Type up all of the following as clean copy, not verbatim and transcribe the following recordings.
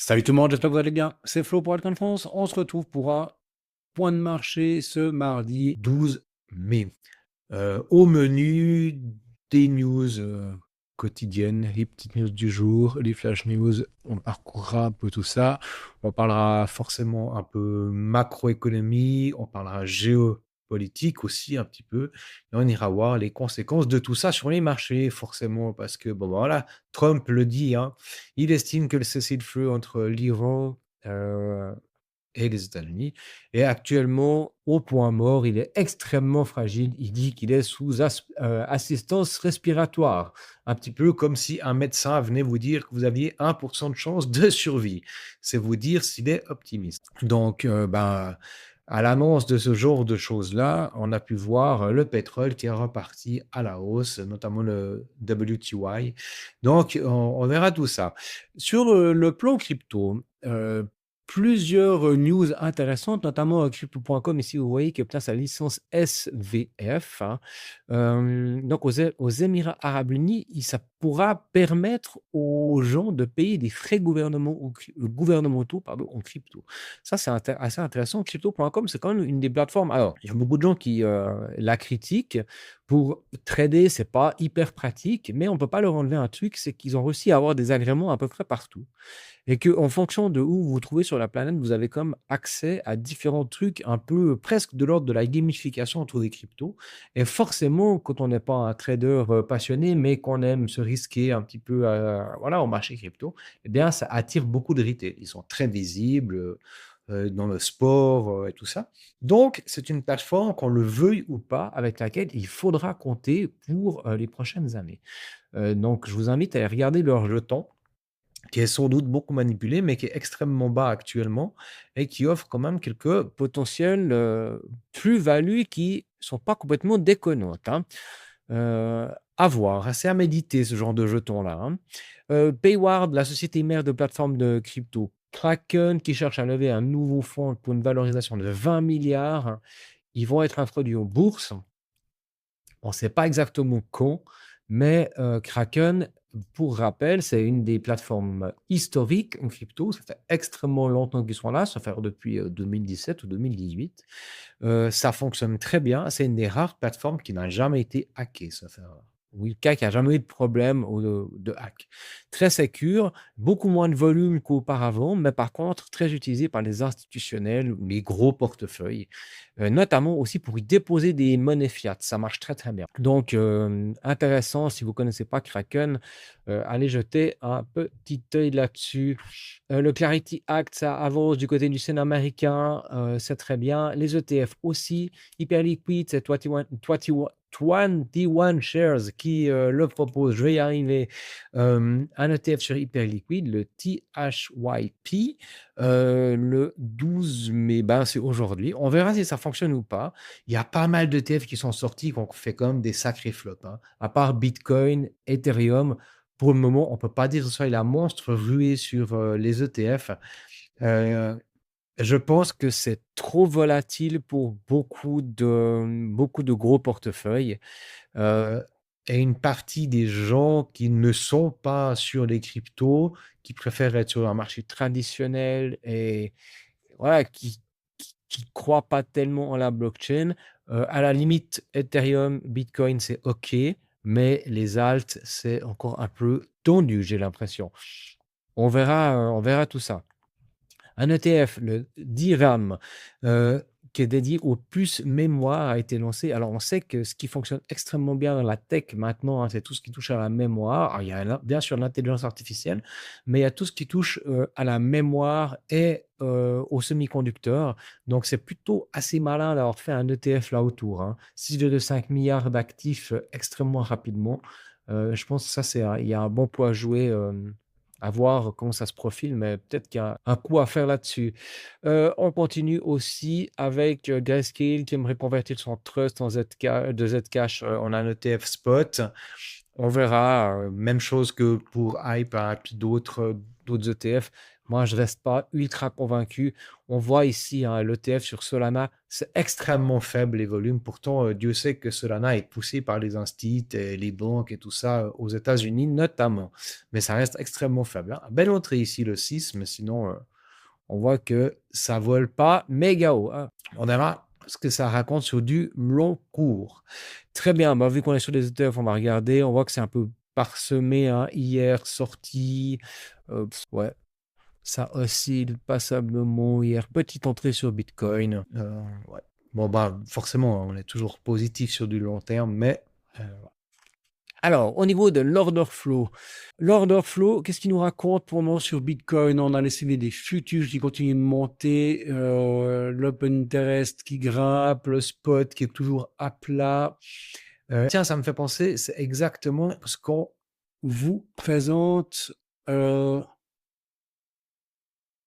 Salut tout le monde, j'espère que vous allez bien. C'est Flo pour Altcoin France. On se retrouve pour un point de marché ce mardi 12 mai. Au menu des news quotidiennes, les petites news du jour, les flash news, on parcourra un peu tout ça. On parlera forcément un peu macroéconomie, on parlera géopolitique aussi un petit peu, et on ira voir les conséquences de tout ça sur les marchés, forcément, parce que bon, voilà, Trump le dit, hein, il estime que le cessez-le-feu entre l'Iran et les États-Unis est actuellement au point mort. Il est extrêmement fragile. Il dit qu'il est sous assistance respiratoire. Un petit peu comme si un médecin venait vous dire que vous aviez 1% de chance de survie. C'est vous dire s'il est optimiste. Donc, à l'annonce de ce genre de choses-là, on a pu voir le pétrole qui est reparti à la hausse, notamment le WTI. Donc, on verra tout ça. Sur le plan crypto, plusieurs news intéressantes, notamment crypto.com. Ici, vous voyez qui obtient sa licence SVF, hein. Donc, aux Émirats Arabes Unis, ça pourra permettre aux gens de payer des frais gouvernementaux en crypto. Ça, c'est assez intéressant. Crypto.com, c'est quand même une des plateformes. Alors, il y a beaucoup de gens qui la critiquent. Pour trader, c'est pas hyper pratique, mais on peut pas leur enlever un truc, c'est qu'ils ont réussi à avoir des agréments à peu près partout. Et qu'en fonction de où vous vous trouvez sur la planète, vous avez comme accès à différents trucs un peu presque de l'ordre de la gamification autour des cryptos. Et forcément, quand on n'est pas un trader passionné, mais qu'on aime se risquer un petit peu voilà, au marché crypto, eh bien, ça attire beaucoup de retail. Ils sont très visibles dans le sport et tout ça. Donc, c'est une plateforme, qu'on le veuille ou pas, avec laquelle il faudra compter pour les prochaines années. Donc, je vous invite à aller regarder leurs jetons qui est sans doute beaucoup manipulé, mais qui est extrêmement bas actuellement et qui offre quand même quelques potentielles plus-values qui sont pas complètement déconnantes, hein. Euh, à voir, c'est à méditer ce genre de jetons-là, hein. Payward, la société mère de plateforme de crypto. Kraken qui cherche à lever un nouveau fonds pour une valorisation de 20 milliards. Ils vont être introduits en bourse. On ne sait pas exactement quand, mais Kraken, pour rappel, c'est une des plateformes historiques en crypto. Ça fait extrêmement longtemps qu'ils sont là, ça fait depuis 2017 ou 2018. Ça fonctionne très bien. C'est une des rares plateformes qui n'a jamais été hackée. Ça fait, oui, CAC n'a jamais eu de problème de hack. Très sécure, beaucoup moins de volume qu'auparavant, mais par contre très utilisé par les institutionnels ou les gros portefeuilles, notamment aussi pour y déposer des monnaies fiat. Ça marche très très bien. Donc intéressant, si vous ne connaissez pas Kraken, allez jeter un petit œil là-dessus. Le Clarity Act, ça avance du côté du Sénat américain, c'est très bien. Les ETF aussi, Hyperliquid, c'est 21 Shares qui le propose. Je vais y arriver. Un ETF sur Hyperliquid, le THYP, le 12 mai, ben, c'est aujourd'hui. On verra si ça fonctionne ou pas. Il y a pas mal d'ETF qui sont sortis, qui ont fait quand même des sacrés flops, hein. À part Bitcoin, Ethereum, pour le moment, on ne peut pas dire que ce soit la monstre ruée sur les ETF. Euh, je pense que c'est trop volatile pour beaucoup de gros portefeuilles. Euh, et une partie des gens qui ne sont pas sur les cryptos, qui préfèrent être sur un marché traditionnel et voilà, qui croient pas tellement en la blockchain. À la limite, Ethereum, Bitcoin, c'est OK, mais les alts, c'est encore un peu tendu, j'ai l'impression. On verra tout ça. Un ETF, le DRAM, qui est dédié aux puces mémoire, a été lancé. Alors, on sait que ce qui fonctionne extrêmement bien dans la tech maintenant, hein, c'est tout ce qui touche à la mémoire. Alors, il y a bien sûr l'intelligence artificielle, mais il y a tout ce qui touche à la mémoire et aux semi-conducteurs. Donc, c'est plutôt assez malin d'avoir fait un ETF là autour, hein. 6,5 milliards d'actifs extrêmement rapidement. Je pense que ça, il y a un bon poids à jouer. À voir comment ça se profile, mais peut-être qu'il y a un coup à faire là-dessus. On continue aussi avec Grayscale qui aimerait convertir son trust en de Zcash en un ETF spot. On verra. Même chose que pour Hype et puis d'autres ETF. moi, je reste pas ultra convaincu. On voit ici, hein, l'ETF sur Solana, c'est extrêmement faible les volumes. Pourtant, Dieu sait que Solana est poussé par les instituts, et les banques et tout ça aux États-Unis notamment. Mais ça reste extrêmement faible, hein. Belle entrée ici le 6, mais sinon, on voit que ça vole pas méga haut, hein. On verra ce que ça raconte sur du long cours. Très bien, bah, vu qu'on est sur les ETF, on va regarder. On voit que c'est un peu parsemé, hein. Hier, sorti. Ouais, ça oscille passablement hier. Petite entrée sur Bitcoin. Ouais. Bon, bah, forcément, on est toujours positif sur du long terme, mais alors, au niveau de l'order flow, qu'est-ce qu'il nous raconte pour le moment sur Bitcoin? On a laissé des futurs qui continuent de monter, l'open interest qui grimpe, le spot qui est toujours à plat. Tiens, ça me fait penser, c'est exactement ce qu'on vous présente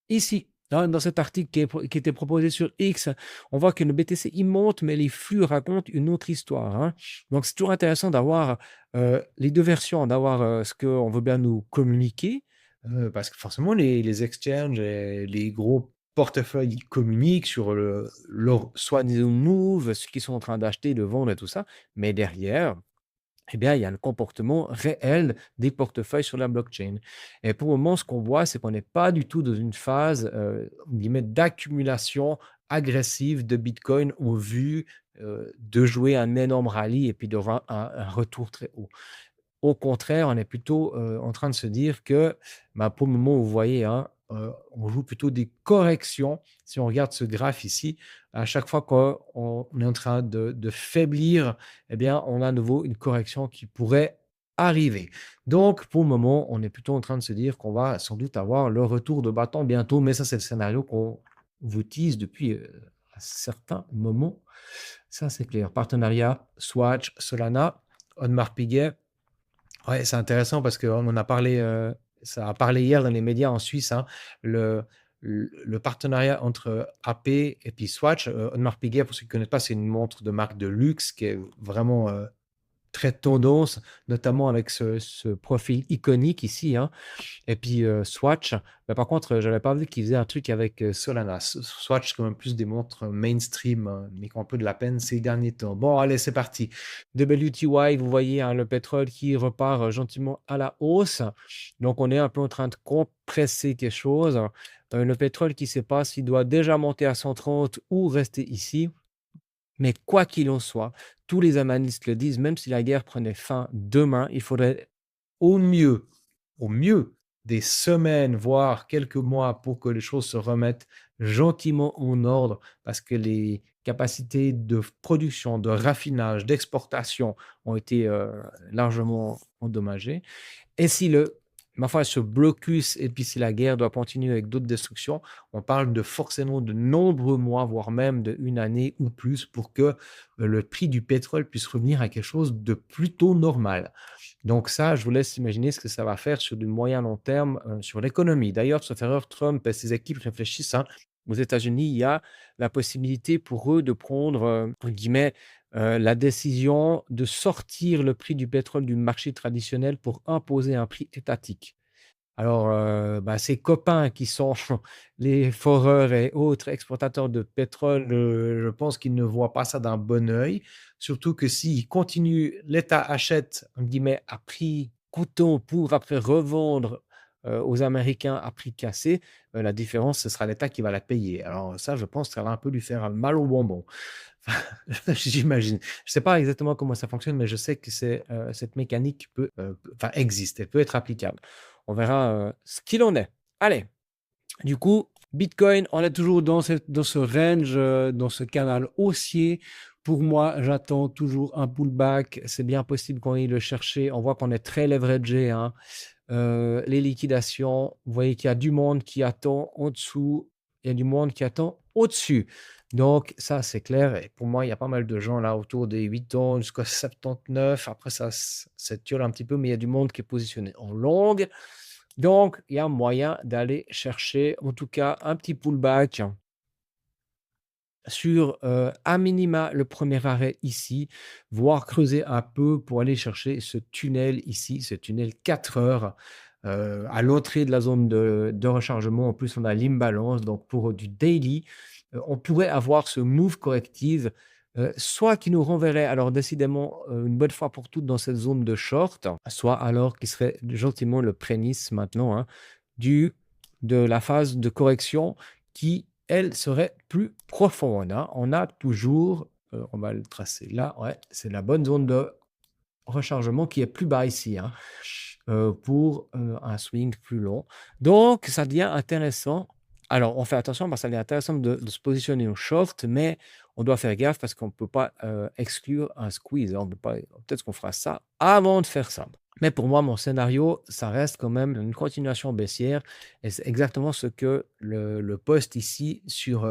ici, hein, dans cet article qui était proposé sur X. On voit que le BTC, il monte, mais les flux racontent une autre histoire, hein. Donc, c'est toujours intéressant d'avoir les deux versions, d'avoir ce qu'on veut bien nous communiquer, parce que forcément, les exchanges et les gros portefeuilles ils communiquent sur leur soi-disant move, ce qu'ils sont en train d'acheter, de vendre et tout ça. Mais derrière, eh bien, il y a le comportement réel des portefeuilles sur la blockchain. Et pour le moment, ce qu'on voit, c'est qu'on n'est pas du tout dans une phase d'accumulation agressive de Bitcoin au vu de jouer un énorme rallye et puis d'avoir un retour très haut. Au contraire, on est plutôt en train de se dire que bah, pour le moment, vous voyez, hein, on joue plutôt des corrections. Si on regarde ce graphe ici, à chaque fois qu'on est en train de faiblir, eh bien, on a à nouveau une correction qui pourrait arriver. Donc, pour le moment, on est plutôt en train de se dire qu'on va sans doute avoir le retour de bâton bientôt, mais ça, c'est le scénario qu'on vous tease depuis un certain moment. Ça, c'est clair. Partenariat, Swatch, Solana, Audemars Piguet. Ouais, c'est intéressant parce qu'on en a parlé, ça a parlé hier dans les médias en Suisse, hein, le, le partenariat entre AP et puis Swatch. Audemars Piguet, pour ceux qui ne connaissent pas, c'est une montre de marque de luxe qui est vraiment très tendance, notamment avec ce profil iconique ici, hein. Et puis Swatch, bah, par contre, je n'avais pas vu qu'ils faisaient un truc avec Solana. Swatch, c'est quand même plus des montres mainstream, mais qui ont un peu de la peine ces derniers temps. Bon, allez, c'est parti. WTI, vous voyez, hein, le pétrole qui repart gentiment à la hausse. Donc, on est un peu en train de compresser quelque chose. Le pétrole qui ne sait pas s'il doit déjà monter à 130 ou rester ici. Mais quoi qu'il en soit, tous les analystes le disent, même si la guerre prenait fin demain, il faudrait au mieux, des semaines, voire quelques mois pour que les choses se remettent gentiment en ordre, parce que les capacités de production, de raffinage, d'exportation ont été largement endommagées. Et si ma foi, ce blocus et puis si la guerre doit continuer avec d'autres destructions, on parle de forcément de nombreux mois, voire même d'une année ou plus pour que le prix du pétrole puisse revenir à quelque chose de plutôt normal. Donc ça, je vous laisse imaginer ce que ça va faire sur du moyen long terme sur l'économie. D'ailleurs, sauf erreur, Trump et ses équipes réfléchissent, hein. Aux États-Unis, il y a la possibilité pour eux de prendre, entre guillemets, la décision de sortir le prix du pétrole du marché traditionnel pour imposer un prix étatique. Alors, bah, ces copains qui sont les foreurs et autres exportateurs de pétrole, je pense qu'ils ne voient pas ça d'un bon œil. Surtout que s'ils continuent, l'État achète, entre guillemets, à prix coûtant pour après revendre aux Américains à prix cassé, la différence, ce sera l'État qui va la payer. Alors ça, je pense que ça va un peu lui faire mal au bonbon. Enfin, j'imagine. Je ne sais pas exactement comment ça fonctionne, mais je sais que cette mécanique existe et peut être applicable. On verra ce qu'il en est. Allez, du coup, Bitcoin, on est toujours dans ce range, dans ce canal haussier. Pour moi, j'attends toujours un pullback. C'est bien possible qu'on aille le chercher. On voit qu'on est très leveragé, hein. Les liquidations, vous voyez qu'il y a du monde qui attend en dessous, il y a du monde qui attend au-dessus. Donc, ça, c'est clair. Et pour moi, il y a pas mal de gens là autour des 8 ans jusqu'à 79. Après, ça s'étiole un petit peu, mais il y a du monde qui est positionné en longue. Donc, il y a moyen d'aller chercher, en tout cas, un petit pullback sur à minima le premier arrêt ici, voire creuser un peu pour aller chercher ce tunnel ici, ce tunnel 4 heures à l'entrée de la zone de rechargement. En plus, on a l'imbalance. Donc, pour du daily, on pourrait avoir ce move corrective, soit qui nous renverrait alors décidément une bonne fois pour toutes dans cette zone de short, soit alors qui serait gentiment le prémisse maintenant hein, du, de la phase de correction qui, elle, serait plus profonde. Hein. On a toujours, on va le tracer là, ouais, c'est la bonne zone de rechargement qui est plus bas ici, hein, pour un swing plus long. Donc, ça devient intéressant. Alors, on fait attention parce que ça devient intéressant de se positionner au short, mais on doit faire gaffe parce qu'on ne peut pas exclure un squeeze. Hein. On peut pas, peut-être qu'on fera ça avant de faire ça. Mais pour moi, mon scénario, ça reste quand même une continuation baissière. Et c'est exactement ce que le post ici sur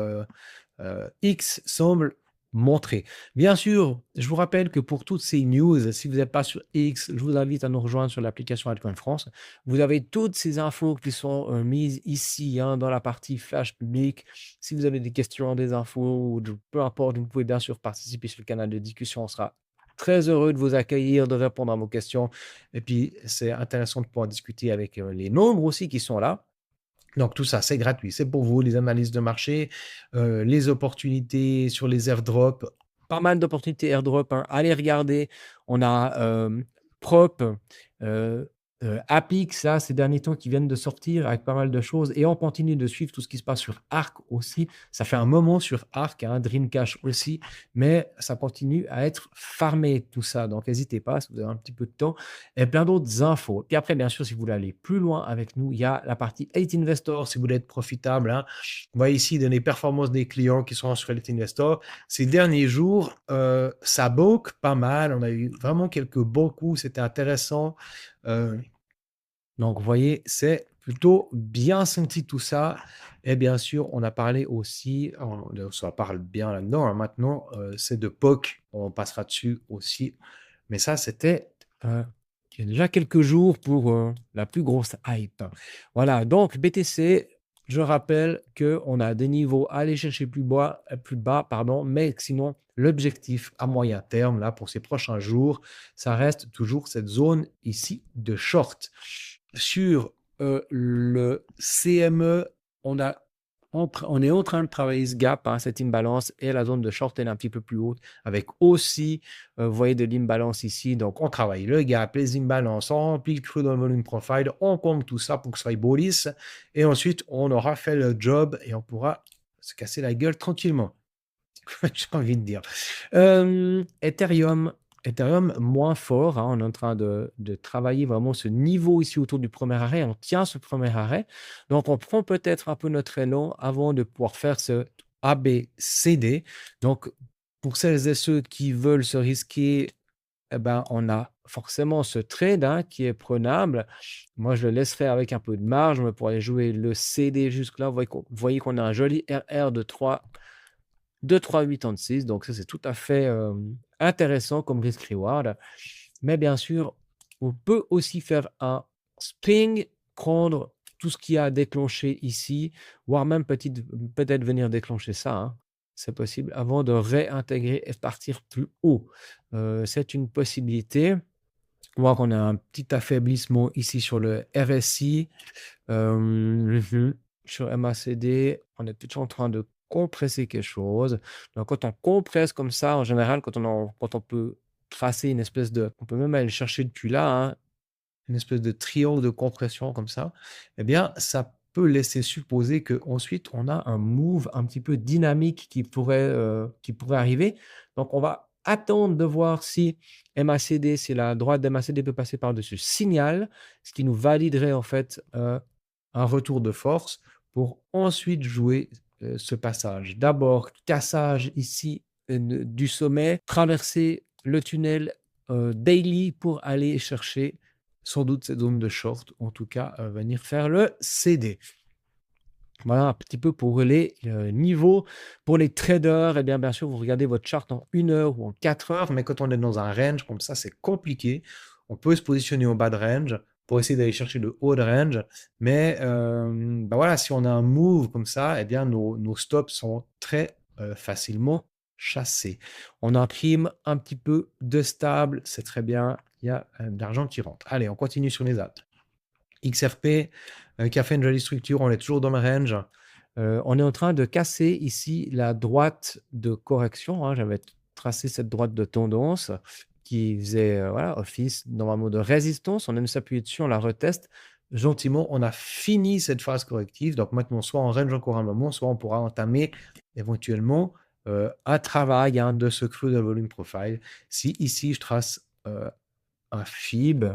X semble montrer. Bien sûr, je vous rappelle que pour toutes ces news, si vous n'êtes pas sur X, je vous invite à nous rejoindre sur l'application Altcoin France. Vous avez toutes ces infos qui sont mises ici hein, dans la partie flash public. Si vous avez des questions, des infos, ou peu importe, vous pouvez bien sûr participer sur le canal de discussion. On sera très heureux de vous accueillir, de répondre à vos questions. Et puis, c'est intéressant de pouvoir discuter avec les nombres aussi qui sont là. Donc tout ça, c'est gratuit. C'est pour vous, les analyses de marché, les opportunités sur les airdrops. Pas mal d'opportunités airdrop. Hein. Allez regarder. On a Prop, Apix, là, ces derniers temps qui viennent de sortir avec pas mal de choses. Et on continue de suivre tout ce qui se passe sur Arc aussi. Ça fait un moment sur Arc, hein, Dreamcash aussi. Mais ça continue à être farmé, tout ça. Donc n'hésitez pas, si vous avez un petit peu de temps. Et plein d'autres infos. Et après, bien sûr, si vous voulez aller plus loin avec nous, il y a la partie 8 Investor, si vous voulez être profitable. Hein. On voit ici les performances des clients qui sont sur 8 Investor. Ces derniers jours, ça boque pas mal. On a eu vraiment quelques beaux coups. C'était intéressant. Donc, vous voyez, c'est plutôt bien senti tout ça. Et bien sûr, on a parlé aussi, ça parle bien là-dedans. Hein. Maintenant, c'est de POC. On passera dessus aussi. Mais ça, c'était il y a déjà quelques jours pour la plus grosse hype. Voilà, donc BTC, je rappelle qu'on a des niveaux à aller chercher plus bas, pardon, mais sinon, l'objectif à moyen terme, là, pour ces prochains jours, ça reste toujours cette zone ici de short. Sur le CME, on est en train de travailler ce gap, hein, cette imbalance, et la zone de short est un petit peu plus haute, avec aussi, vous voyez, de l'imbalance ici. Donc, on travaille le gap, les imbalances, on applique tout dans le volume profile, on compte tout ça pour que ce soit bullish, et ensuite, on aura fait le job et on pourra se casser la gueule tranquillement. J'ai envie de dire. Ethereum moins fort, hein, on est en train de travailler vraiment ce niveau ici autour du premier arrêt, on tient ce premier arrêt, donc on prend peut-être un peu notre élan avant de pouvoir faire ce ABCD. Donc pour celles et ceux qui veulent se risquer, eh ben, on a forcément ce trade hein, qui est prenable. Moi, je le laisserai avec un peu de marge, mais pour aller jouer le CD jusque-là, vous voyez qu'on a un joli RR de 3,86. Donc, ça, c'est tout à fait intéressant comme risk-reward. Mais bien sûr, on peut aussi faire un spring, prendre tout ce qui a déclenché ici, voire même peut-être venir déclencher ça. Hein. C'est possible avant de réintégrer et partir plus haut. C'est une possibilité. On voit qu'on a un petit affaiblissement ici sur le RSI. Sur MACD, on est toujours en train de compresser quelque chose. Donc, quand on compresse comme ça, en général, quand on peut tracer une espèce de... On peut même aller chercher depuis là, hein, une espèce de triangle de compression comme ça, eh bien, ça peut laisser supposer qu'ensuite, on a un move un petit peu dynamique qui pourrait arriver. Donc, on va attendre de voir si MACD, si la droite de MACD peut passer par-dessus signal, ce qui nous validerait en fait un retour de force pour ensuite jouer ce passage. D'abord, cassage ici du sommet, traverser le tunnel daily pour aller chercher sans doute cette zone de short, en tout cas venir faire le CD. Voilà un petit peu pour les niveaux. Pour les traders, eh bien sûr, vous regardez votre chart en 1 heure ou en 4 heures, mais quand on est dans un range comme ça, c'est compliqué. On peut se positionner au bas de range pour essayer d'aller chercher le haut de range, mais voilà, si on a un move comme ça, eh bien nos stops sont très facilement chassés. On imprime un petit peu de stable, c'est très bien, il y a de l'argent qui rentre. Allez, on continue sur les autres. XRP, qui a fait une jolie structure, on est toujours dans le range. On est en train de casser ici la droite de correction, hein. J'avais tracé cette droite de tendance qui faisait voilà, office normalement de résistance. On aime s'appuyer dessus, on la reteste. Gentiment, on a fini cette phase corrective. Donc maintenant, soit on range encore un moment, soit on pourra entamer éventuellement un travail de ce creux de volume profile. Si ici, je trace un FIB,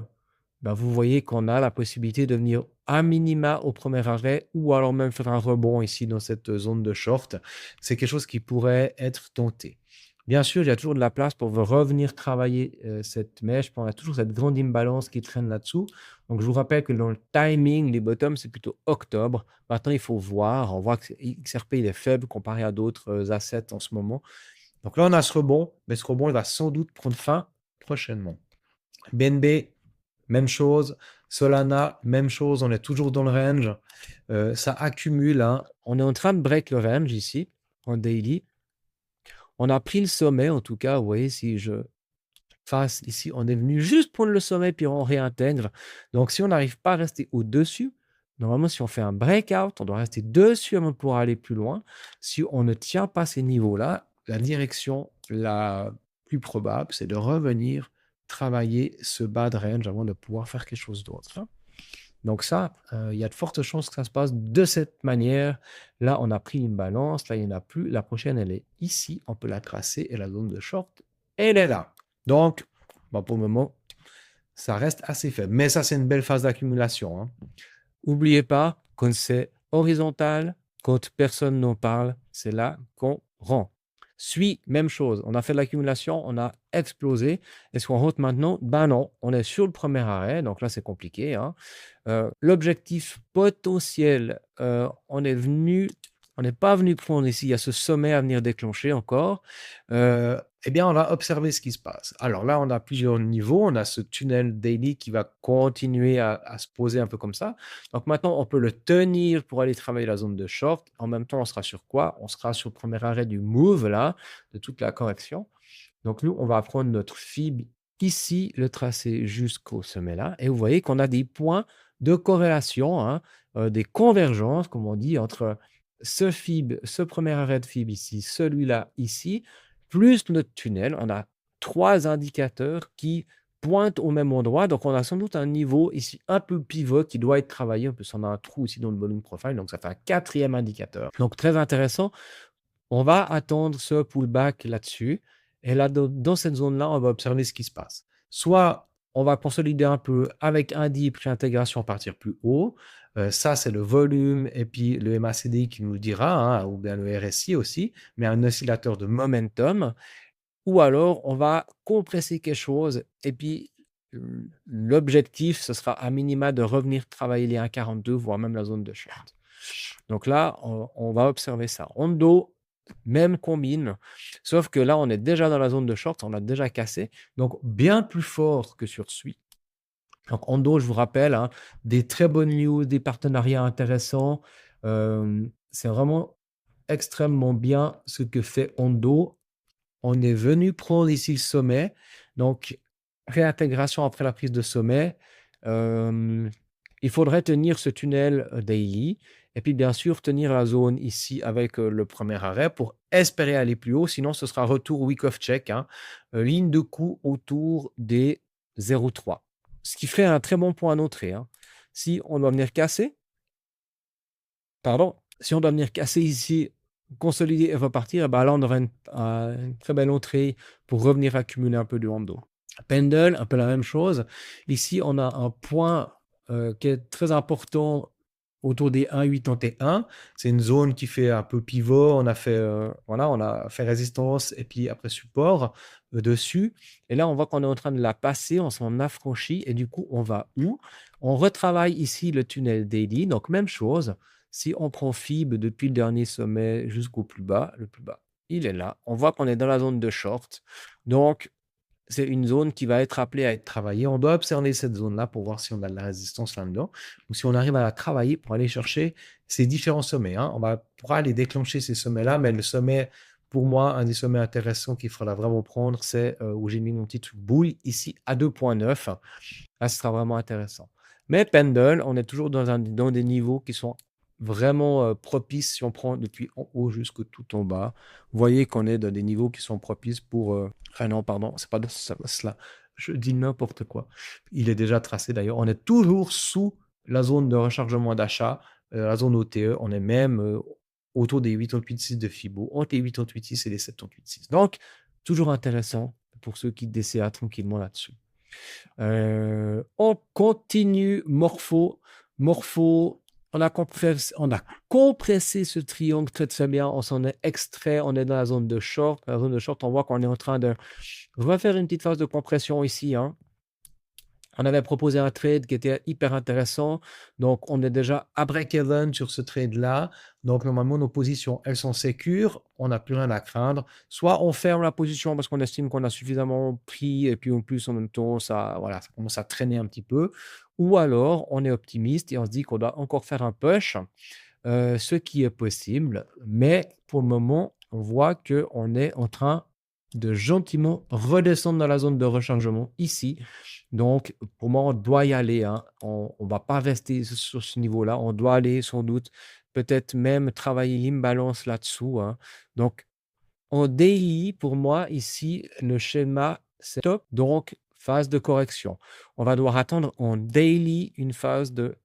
ben vous voyez qu'on a la possibilité de venir à minima au premier arrêt ou alors même faire un rebond ici dans cette zone de short. C'est quelque chose qui pourrait être tenté. Bien sûr, il y a toujours de la place pour revenir travailler cette mèche. On a toujours cette grande imbalance qui traîne là-dessous. Donc, je vous rappelle que dans le timing, les bottoms, c'est plutôt octobre. Maintenant, il faut voir. On voit que XRP il est faible comparé à d'autres assets en ce moment. Donc là, on a ce rebond, mais ce rebond, il va sans doute prendre fin prochainement. BNB, même chose. Solana, même chose. On est toujours dans le range. Ça accumule. On est en train de break le range ici, en daily. On a pris le sommet, en tout cas. Vous voyez, si je fasse ici, on est venu juste prendre le sommet, puis on réintègre. Donc, si on n'arrive pas à rester au-dessus, normalement, si on fait un breakout, on doit rester dessus avant de pouvoir aller plus loin. Si on ne tient pas ces niveaux-là, la direction la plus probable, c'est de revenir travailler ce bas de range avant de pouvoir faire quelque chose d'autre. Donc ça, il y a de fortes chances que ça se passe de cette manière. Là, on a pris une balance, là, il n'y en a plus. La prochaine, elle est ici, on peut la tracer et la zone de short, elle est là. Donc, pour le moment, ça reste assez faible. Mais ça, c'est une belle phase d'accumulation. N'oubliez pas, quand c'est horizontal, quand personne n'en parle, c'est là qu'on rend. Suit, même chose. On a fait de l'accumulation, on a explosé. Est-ce qu'on rentre maintenant? Ben non, on est sur le premier arrêt, donc là c'est compliqué. L'objectif potentiel, on n'est pas venu prendre ici, il y a ce sommet à venir déclencher encore. Eh bien, on va observer ce qui se passe. Alors là, on a plusieurs niveaux. On a ce tunnel daily qui va continuer à se poser un peu comme ça. Donc maintenant, on peut le tenir pour aller travailler la zone de short. En même temps, on sera sur quoi? On sera sur le premier arrêt du move, là, de toute la correction. Donc nous, on va prendre notre FIB ici, le tracer jusqu'au sommet là. Et vous voyez qu'on a des points de corrélation, des convergences, comme on dit, entre ce FIB, ce premier arrêt de FIB ici, celui-là ici, plus notre tunnel. On a 3 indicateurs qui pointent au même endroit. Donc, on a sans doute un niveau ici un peu pivot qui doit être travaillé. En plus, on a un trou ici dans le volume profile. Donc, ça fait un 4e indicateur. Donc, très intéressant. On va attendre ce pullback là-dessus. Et là, dans cette zone-là, on va observer ce qui se passe. Soit on va consolider un peu avec un dip, puis intégration partir plus haut. Ça, c'est le volume et puis le MACD qui nous le dira, ou bien le RSI aussi, mais un oscillateur de momentum. Ou alors, on va compresser quelque chose et puis l'objectif, ce sera à minima de revenir travailler les 1,42, voire même la zone de short. Donc là, on va observer ça. Hondo, même combine, sauf que là, on est déjà dans la zone de short, on a déjà cassé, donc bien plus fort que sur SUI. Donc Hondo, je vous rappelle, des très bonnes news, des partenariats intéressants. C'est vraiment extrêmement bien ce que fait Hondo. On est venu prendre ici le sommet, donc réintégration après la prise de sommet. Il faudrait tenir ce tunnel daily et puis bien sûr tenir la zone ici avec le premier arrêt pour espérer aller plus haut, sinon ce sera retour week of check, ligne de coup autour des 0,3, ce qui ferait un très bon point d'entrée. Si on doit venir casser, ici, consolider et repartir, et là on aura une très belle entrée pour revenir accumuler un peu de Hondo. Pendle, un peu la même chose. Ici, on a un point qui est très important autour des 1,81. C'est une zone qui fait un peu pivot. On a fait résistance et puis après support dessus. Et là, on voit qu'on est en train de la passer, on s'en affranchit et du coup, on va où? On retravaille ici le tunnel daily. Donc, même chose. Si on prend FIB depuis le dernier sommet jusqu'au plus bas, le plus bas, il est là. On voit qu'on est dans la zone de short. Donc, c'est une zone qui va être appelée à être travaillée. On doit observer cette zone-là pour voir si on a de la résistance là-dedans ou si on arrive à la travailler pour aller chercher ces différents sommets. On pourra aller déclencher ces sommets-là, mais le sommet, pour moi, un des sommets intéressants qu'il faudra vraiment prendre, c'est où j'ai mis mon petit truc boule ici à 2,9. Là, ce sera vraiment intéressant. Mais Pendle, on est toujours dans des niveaux qui sont vraiment propices si on prend depuis en haut jusqu'au tout en bas. Vous voyez qu'on est dans des niveaux qui sont propices pour... Ah non, pardon, c'est pas de cela. Je dis n'importe quoi. Il est déjà tracé d'ailleurs. On est toujours sous la zone de rechargement d'achat, la zone OTE. On est même autour des 88,6 de Fibo, entre les 88,6 et les 78,6. Donc, toujours intéressant pour ceux qui DCA tranquillement là-dessus. On continue Morpho. Morpho, on a compressé ce triangle très très bien. On s'en est extrait. On est dans la zone de short. Dans la zone de short, on voit qu'on est en train de refaire une petite phase de compression ici. Hein. On avait proposé un trade qui était hyper intéressant. Donc, on est déjà à break-even sur ce trade-là. Donc, normalement, nos positions, elles sont sécures. On n'a plus rien à craindre. Soit on ferme la position parce qu'on estime qu'on a suffisamment pris et puis en plus, en même temps, ça commence à traîner un petit peu. Ou alors, on est optimiste et on se dit qu'on doit encore faire un push, ce qui est possible. Mais pour le moment, on voit qu'on est en train de gentiment redescendre dans la zone de rechargement ici. Donc, pour moi, on doit y aller. Hein. On ne va pas rester sur ce niveau-là. On doit aller sans doute, peut-être même travailler l'imbalance là-dessous. Hein. Donc, en daily, pour moi, ici, le schéma, c'est top. Donc, phase de correction. On va devoir attendre en daily une phase de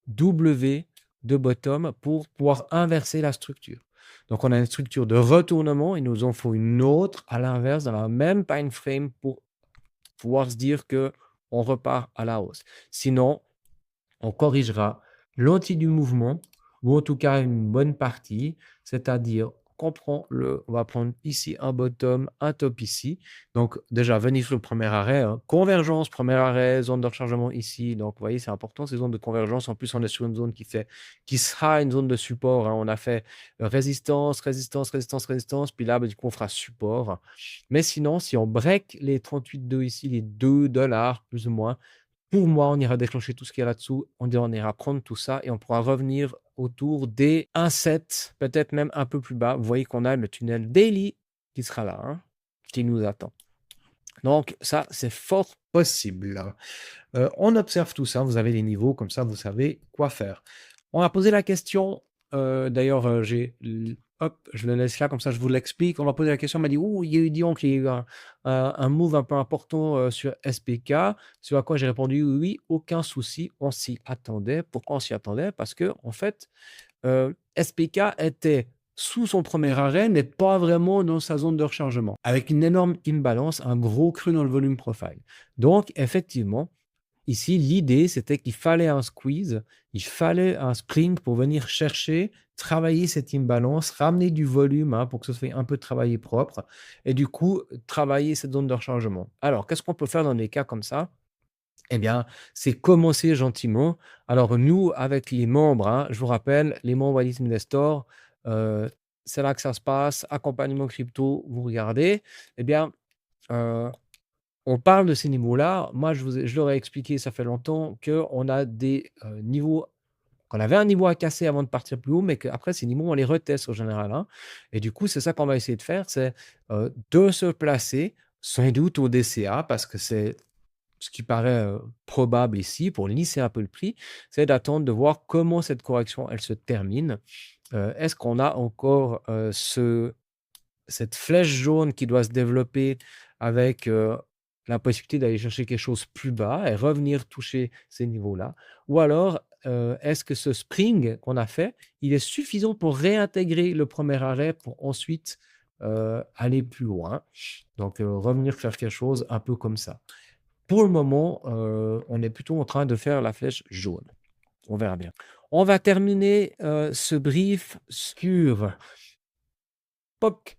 W de bottom pour pouvoir inverser la structure. Donc, on a une structure de retournement. Il nous en faut une autre à l'inverse dans la même time frame pour pouvoir se dire que on repart à la hausse. Sinon, on corrigera l'anti du mouvement ou en tout cas une bonne partie, c'est-à-dire on va prendre ici un bottom, un top ici. Donc déjà, venir sur le premier arrêt, hein. Convergence, premier arrêt, zone de rechargement ici. Donc vous voyez, c'est important ces zones de convergence. En plus, on est sur une zone qui sera une zone de support. Hein. On a fait résistance, résistance, résistance, résistance. Puis là, du coup, on fera support. Mais sinon, si on break les 38,2 ici, les $2 plus ou moins, pour moi, on ira déclencher tout ce qu'il y a là-dessous. On ira prendre tout ça et on pourra revenir autour des 1,7, peut-être même un peu plus bas. Vous voyez qu'on a le tunnel daily qui sera là, hein, qui nous attend. Donc, ça, c'est fort possible. On observe tout ça. Vous avez les niveaux, comme ça, vous savez quoi faire. On a posé la question. D'ailleurs, hop, je le laisse là, comme ça je vous l'explique. On m'a posé la question, on m'a dit, il y a eu, disons qu'il y a eu un move un peu important sur SPK, sur à quoi j'ai répondu, oui, aucun souci, on s'y attendait. Pourquoi on s'y attendait? Parce que, en fait, SPK était sous son premier arrêt, mais pas vraiment dans sa zone de rechargement, avec une énorme imbalance, un gros creux dans le volume profile. Donc, effectivement, ici, l'idée, c'était qu'il fallait un squeeze, il fallait un spring pour venir chercher, travailler cette imbalance, ramener du volume hein, pour que ce soit un peu de travail propre, et du coup, travailler cette zone de rechargement. Alors, qu'est-ce qu'on peut faire dans des cas comme ça? Eh bien, c'est commencer gentiment. Alors, nous, avec les membres, hein, je vous rappelle, les membres Wallis Investor, c'est là que ça se passe, accompagnement crypto, vous regardez. Eh bien, on parle de ces niveaux-là. Moi, je leur ai expliqué, ça fait longtemps, qu'on a des niveaux, qu'on avait un niveau à casser avant de partir plus haut, mais qu'après, ces niveaux, on les reteste en général. Hein. Et du coup, c'est ça qu'on va essayer de faire, c'est de se placer, sans doute au DCA, parce que c'est ce qui paraît probable ici, pour lisser un peu le prix, c'est d'attendre de voir comment cette correction, elle se termine. Est-ce qu'on a encore cette flèche jaune qui doit se développer avec la possibilité d'aller chercher quelque chose plus bas et revenir toucher ces niveaux-là? Ou alors, est-ce que ce spring qu'on a fait, il est suffisant pour réintégrer le premier arrêt pour ensuite aller plus loin? Donc, revenir faire quelque chose un peu comme ça. Pour le moment, on est plutôt en train de faire la flèche jaune. On verra bien. On va terminer ce brief sur POC.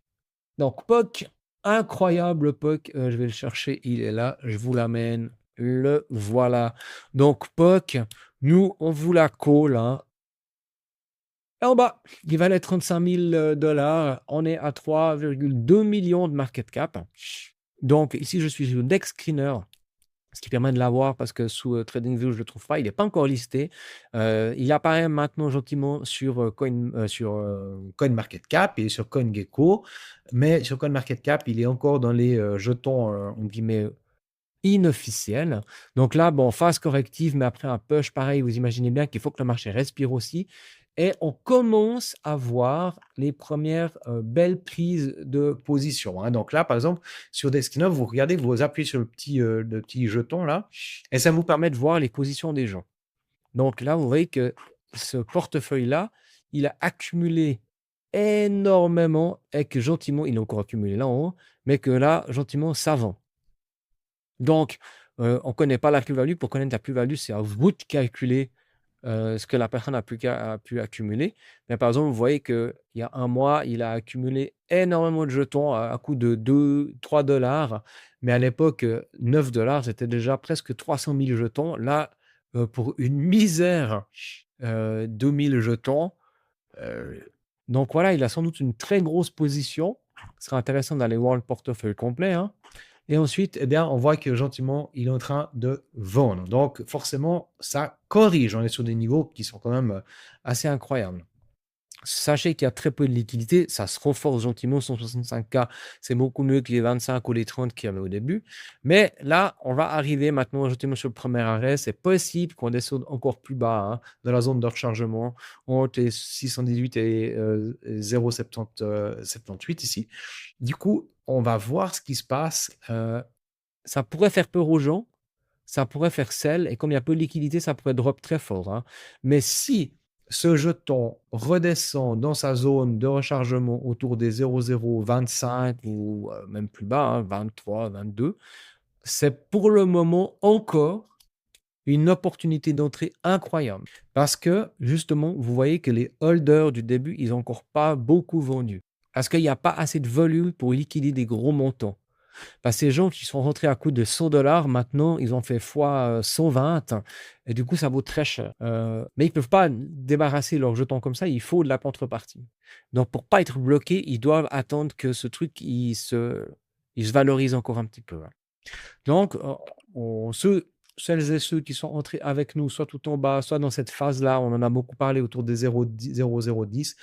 Donc, POC, incroyable POC. Je vais le chercher, il est là. Je vous l'amène. Le voilà. Donc, POC, nous, on vous la colle. Hein. Et en bas, il valait 35 000 $. On est à 3,2 millions de market cap. Donc, ici, je suis sur Dex Screener. Ce qui permet de l'avoir parce que sous TradingView, je ne le trouve pas. Il n'est pas encore listé. Il apparaît maintenant gentiment sur CoinMarketCap et sur CoinGecko. Mais sur CoinMarketCap, il est encore dans les jetons, on guillemets, inofficielle. Donc là, bon, phase corrective, mais après un push, pareil, vous imaginez bien qu'il faut que le marché respire aussi. Et on commence à voir les premières belles prises de position, hein. Donc là, par exemple, sur Desktop, vous regardez, vous appuyez sur le petit jeton là, et ça vous permet de voir les positions des gens. Donc là, vous voyez que ce portefeuille-là, il a accumulé énormément et que gentiment, il a encore accumulé là en haut, mais que là, gentiment, ça vend. Donc, on ne connaît pas la plus-value. Pour connaître la plus-value, c'est à vous de calculer ce que la personne a pu accumuler. Mais par exemple, vous voyez qu'il y a un mois, il a accumulé énormément de jetons à coût de 2-3 dollars. Mais à l'époque, 9 dollars, c'était déjà presque 300 000 jetons. Là, pour une misère, 2000 jetons. Donc voilà, il a sans doute une très grosse position. Ce sera intéressant d'aller voir le portefeuille complet, hein. Et ensuite, eh bien, on voit que gentiment, il est en train de vendre. Donc, forcément, ça corrige. On est sur des niveaux qui sont quand même assez incroyables. Sachez qu'il y a très peu de liquidité, ça se renforce gentiment, 165K, c'est beaucoup mieux que les 25 ou les 30 qu'il y avait au début. Mais là, on va arriver maintenant gentiment sur le premier arrêt. C'est possible qu'on descende encore plus bas, hein, dans la zone de rechargement, entre les 618 et 0,78 ici. Du coup, on va voir ce qui se passe. Ça pourrait faire peur aux gens, ça pourrait faire sell, et comme il y a peu de liquidité, ça pourrait drop très fort, hein. Mais si ce jeton redescend dans sa zone de rechargement autour des 0,025 ou même plus bas, hein, 23, 22, c'est pour le moment encore une opportunité d'entrée incroyable. Parce que justement, vous voyez que les holders du début, ils n'ont encore pas beaucoup vendu. Parce qu'il n'y a pas assez de volume pour liquider des gros montants. Bah, ces gens qui sont rentrés à coût de 100 dollars, maintenant, ils ont fait fois 120 et du coup, ça vaut très cher. Mais ils ne peuvent pas débarrasser leurs jetons comme ça, il faut de la contrepartie. Donc, pour pas être bloqués, ils doivent attendre que ce truc, il se valorise encore un petit peu, hein. Donc, celles et ceux qui sont entrés avec nous, soit tout en bas, soit dans cette phase-là, on en a beaucoup parlé autour des 0,010,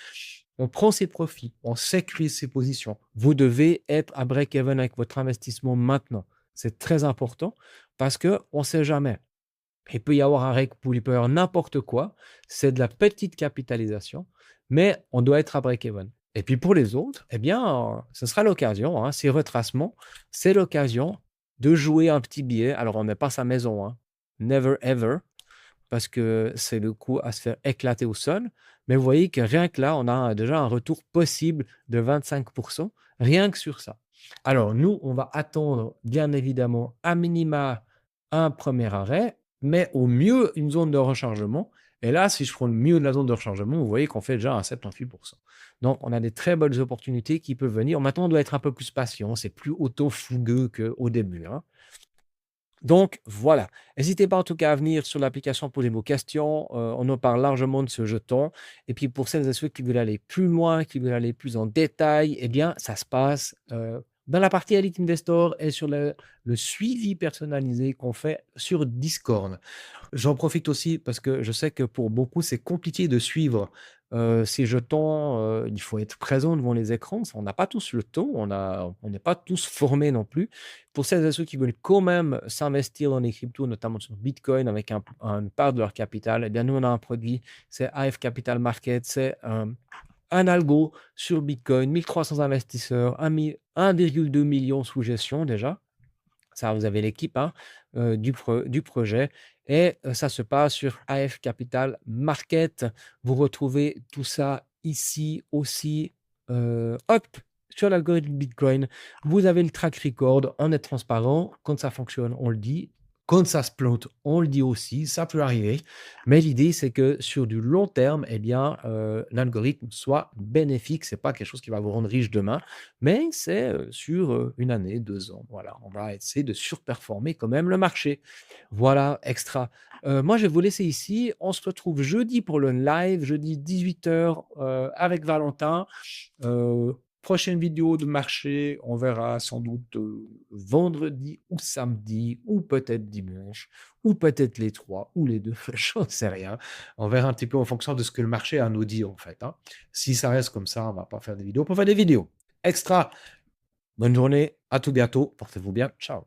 on prend ses profits, on sécurise ses positions. Vous devez être à break-even avec votre investissement maintenant. C'est très important parce qu'on ne sait jamais. Il peut y avoir un reg pool, il peut y avoir n'importe quoi. C'est de la petite capitalisation, mais on doit être à break-even. Et puis pour les autres, eh bien, ce sera l'occasion, hein, ces retracements, c'est l'occasion de jouer un petit billet. Alors, on ne met pas sa maison, hein, never ever, parce que c'est le coup à se faire éclater au sol. Mais vous voyez que rien que là, on a déjà un retour possible de 25%, rien que sur ça. Alors, nous, on va attendre, bien évidemment, à minima un premier arrêt, mais au mieux une zone de rechargement. Et là, si je prends le mieux de la zone de rechargement, vous voyez qu'on fait déjà un 78%. Donc, on a des très bonnes opportunités qui peuvent venir. Maintenant, on doit être un peu plus patient. C'est plus autant fougueux qu'au début, hein. Donc, voilà. N'hésitez pas en tout cas à venir sur l'application pour vos questions. On en parle largement de ce jeton. Et puis, pour celles et ceux qui veulent aller plus loin, qui veulent aller plus en détail, eh bien, ça se passe dans la partie Elite Investor et sur le suivi personnalisé qu'on fait sur Discord. J'en profite aussi parce que je sais que pour beaucoup, c'est compliqué de suivre ces jetons. Il faut être présent devant les écrans. On n'a pas tous le temps. On n'est pas tous formés non plus. Pour celles et ceux qui veulent quand même s'investir dans les cryptos, notamment sur Bitcoin, avec une part de leur capital, eh bien, nous, on a un produit, c'est AF Capital Market. C'est un algo sur Bitcoin, 1300 investisseurs, 1,2 million sous gestion déjà. Ça, vous avez l'équipe, hein, du projet. Et ça se passe sur AF Capital Market. Vous retrouvez tout ça ici aussi. Hop, sur l'algorithme Bitcoin, vous avez le track record. On est transparent. Quand ça fonctionne, on le dit. Quand ça se plante, on le dit aussi, ça peut arriver. Mais l'idée, c'est que sur du long terme, eh bien, l'algorithme soit bénéfique. Ce n'est pas quelque chose qui va vous rendre riche demain, mais c'est sur une année, 2 ans. Voilà, on va essayer de surperformer quand même le marché. Voilà, extra. Moi, je vais vous laisser ici. On se retrouve jeudi pour le live, jeudi 18h avec Valentin. Prochaine vidéo de marché, on verra sans doute vendredi ou samedi, ou peut-être dimanche, ou peut-être les 3, ou les 2, je ne sais rien. On verra un petit peu en fonction de ce que le marché a nous dit en fait, hein. Si ça reste comme ça, on ne va pas faire des vidéos pour faire des vidéos. Extra. Bonne journée, à tout bientôt, portez-vous bien, ciao.